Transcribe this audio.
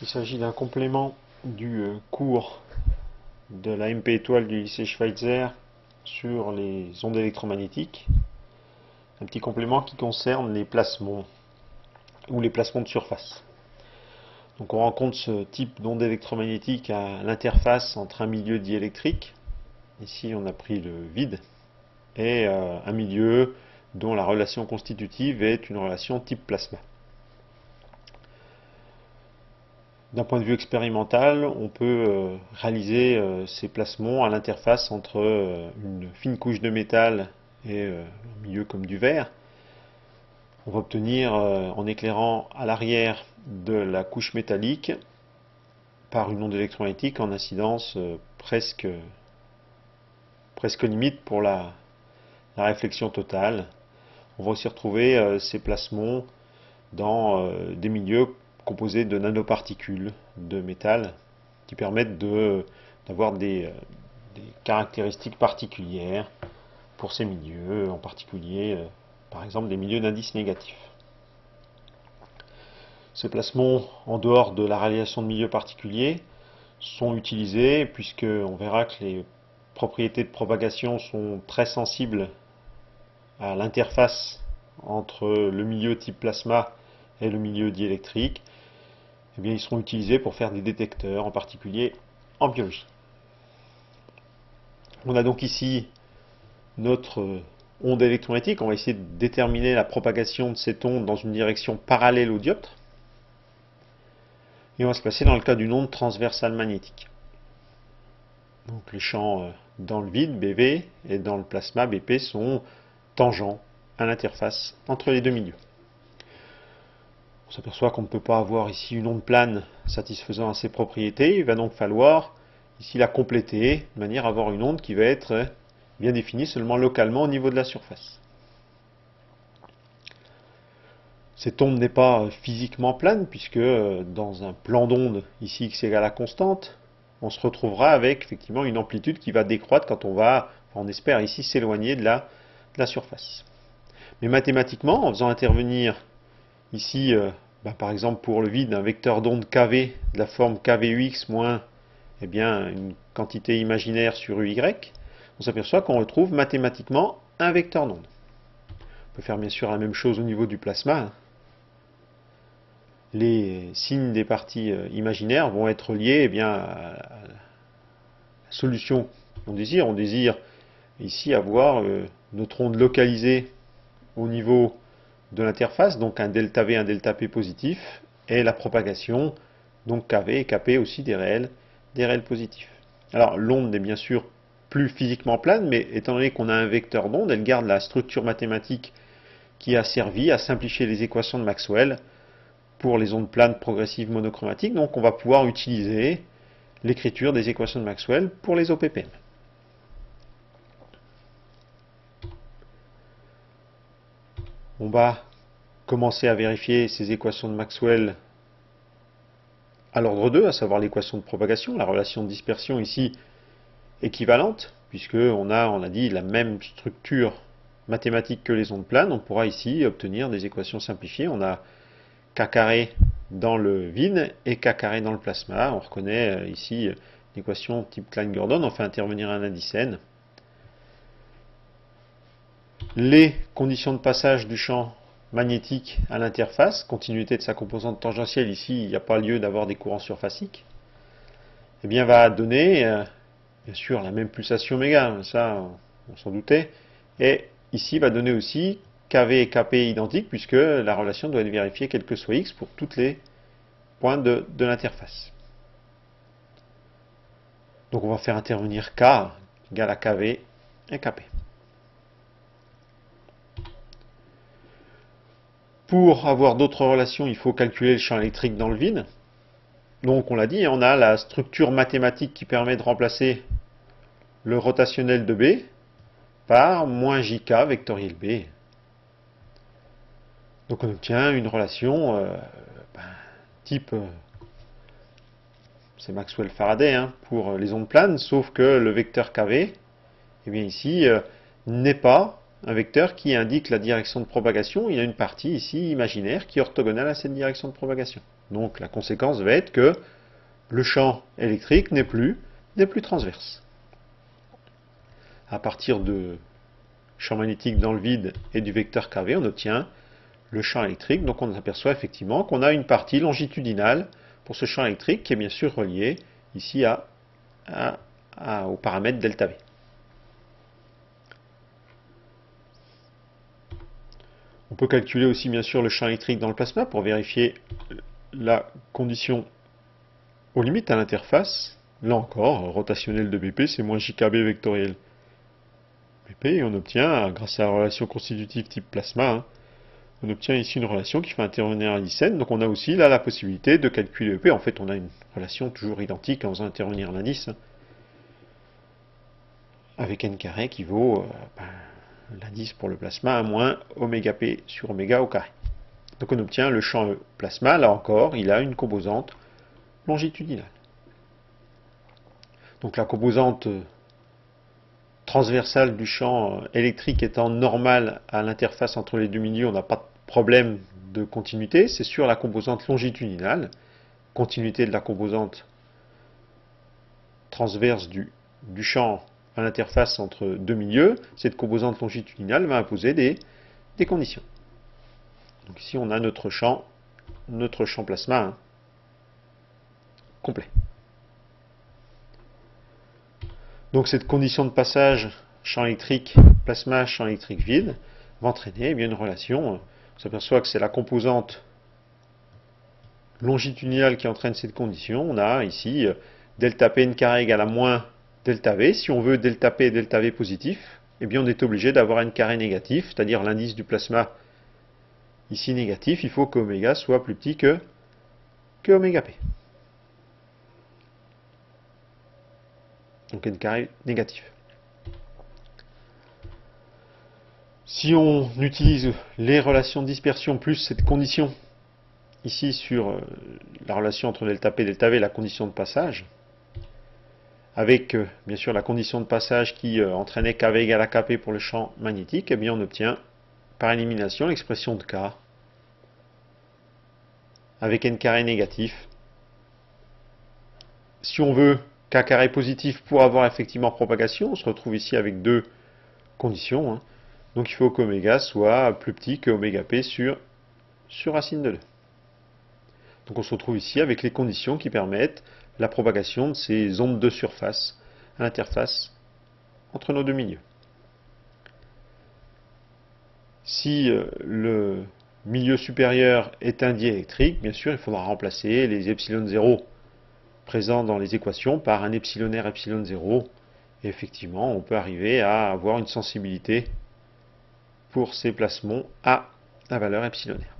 Il s'agit d'un complément du cours de la MP étoile du lycée Schweitzer sur les ondes électromagnétiques. Un petit complément qui concerne les plasmons ou les plasmons de surface. Donc on rencontre ce type d'onde électromagnétique à l'interface entre un milieu diélectrique, ici on a pris le vide, et un milieu dont la relation constitutive est une relation type plasma. D'un point de vue expérimental, on peut réaliser ces plasmons à l'interface entre une fine couche de métal et un milieu comme du verre. On va obtenir, en éclairant à l'arrière de la couche métallique, par une onde électromagnétique en incidence presque limite pour la réflexion totale. On va aussi retrouver ces plasmons dans des milieux composés de nanoparticules de métal qui permettent d'avoir des caractéristiques particulières pour ces milieux, en particulier par exemple des milieux d'indice négatif. Ces plasmons, en dehors de la réalisation de milieux particuliers, sont utilisés puisqu'on verra que les propriétés de propagation sont très sensibles à l'interface entre le milieu type plasma et le milieu diélectrique. Eh bien, ils seront utilisés pour faire des détecteurs, en particulier en biologie. On a donc ici notre onde électromagnétique. On va essayer de déterminer la propagation de cette onde dans une direction parallèle au dioptre. Et on va se placer dans le cas d'une onde transversale magnétique. Donc les champs dans le vide, BV, et dans le plasma, BP, sont tangents à l'interface entre les deux milieux. On s'aperçoit qu'on ne peut pas avoir ici une onde plane satisfaisant à ces propriétés. Il va donc falloir ici la compléter de manière à avoir une onde qui va être bien définie seulement localement au niveau de la surface. Cette onde n'est pas physiquement plane puisque dans un plan d'onde ici x égale à constante, on se retrouvera avec effectivement une amplitude qui va décroître quand on espère ici s'éloigner de la surface. Mais mathématiquement, en faisant intervenir ici, par exemple pour le vide, un vecteur d'onde kV de la forme kVux moins une quantité imaginaire sur uy, on s'aperçoit qu'on retrouve mathématiquement un vecteur d'onde. On peut faire bien sûr la même chose au niveau du plasma. Les signes des parties imaginaires vont être liés à la solution qu'on désire. On désire ici avoir notre onde localisée au niveau de l'interface, donc un delta V, un delta P positif, et la propagation, donc KV et KP aussi des réels positifs. Alors l'onde n'est bien sûr plus physiquement plane, mais étant donné qu'on a un vecteur d'onde, elle garde la structure mathématique qui a servi à simplifier les équations de Maxwell pour les ondes planes progressives monochromatiques. Donc on va pouvoir utiliser l'écriture des équations de Maxwell pour les OPPM. On va commencer à vérifier ces équations de Maxwell à l'ordre 2, à savoir l'équation de propagation, la relation de dispersion ici équivalente, puisqu'on a dit la même structure mathématique que les ondes planes. On pourra ici obtenir des équations simplifiées. On a k carré dans le vide et k carré dans le plasma. On reconnaît ici l'équation type Klein-Gordon. On fait intervenir un indice n. Les conditions de passage du champ magnétique à l'interface, continuité de sa composante tangentielle, ici il n'y a pas lieu d'avoir des courants surfaciques, va donner bien sûr la même pulsation méga, ça on s'en doutait, et ici va donner aussi KV et KP identiques puisque la relation doit être vérifiée quel que soit x pour tous les points de l'interface. Donc on va faire intervenir K égale à KV et KP. Pour avoir d'autres relations, il faut calculer le champ électrique dans le vide. Donc on l'a dit, on a la structure mathématique qui permet de remplacer le rotationnel de B par moins JK vectoriel B. Donc on obtient une relation type, c'est Maxwell-Faraday pour les ondes planes, sauf que le vecteur KV, ici, n'est pas un vecteur qui indique la direction de propagation, il a une partie ici imaginaire qui est orthogonale à cette direction de propagation. Donc la conséquence va être que le champ électrique n'est plus transverse. À partir de champ magnétique dans le vide et du vecteur KV, on obtient le champ électrique. Donc on aperçoit effectivement qu'on a une partie longitudinale pour ce champ électrique qui est bien sûr relié ici au paramètre delta V. On peut calculer aussi bien sûr le champ électrique dans le plasma pour vérifier la condition aux limites à l'interface. Là encore, rotationnel de BP, c'est moins JKB vectoriel BP, et on obtient, grâce à la relation constitutive type plasma, on obtient ici une relation qui fait intervenir l'indice n. Donc on a aussi là la possibilité de calculer EP. En fait, on a une relation toujours identique en faisant intervenir l'indice, avec n carré qui vaut l'indice pour le plasma à moins oméga p sur oméga au carré. Donc on obtient le champ plasma, là encore, il a une composante longitudinale. Donc la composante transversale du champ électrique étant normale à l'interface entre les deux milieux, on n'a pas de problème de continuité. C'est sur la composante longitudinale, continuité de la composante transverse du champ à l'interface entre deux milieux, cette composante longitudinale va imposer des conditions. Donc ici on a notre champ plasma complet. Donc cette condition de passage champ électrique plasma, champ électrique vide, va entraîner une relation. On s'aperçoit que c'est la composante longitudinale qui entraîne cette condition. On a ici delta P n carré égale à moins delta V. Si on veut delta P et delta V positif, eh bien on est obligé d'avoir n carré négatif, c'est-à-dire l'indice du plasma ici négatif. Il faut qu'oméga soit plus petit que oméga P. Donc n carré négatif. Si on utilise les relations de dispersion plus cette condition ici sur la relation entre delta P et delta V, la condition de passage, avec bien sûr la condition de passage qui entraînait KV égale à KP pour le champ magnétique, eh bien on obtient par élimination l'expression de K avec n carré négatif. Si on veut K carré positif pour avoir effectivement propagation, on se retrouve ici avec deux conditions. Donc il faut qu'oméga soit plus petit que oméga P sur racine de 2. Donc on se retrouve ici avec les conditions qui permettent la propagation de ces ondes de surface à l'interface entre nos deux milieux. Si le milieu supérieur est un diélectrique, bien sûr il faudra remplacer les epsilon 0 présents dans les équations par un epsilonaire epsilon 0. Et effectivement, on peut arriver à avoir une sensibilité pour ces plasmons à la valeur epsilonaire.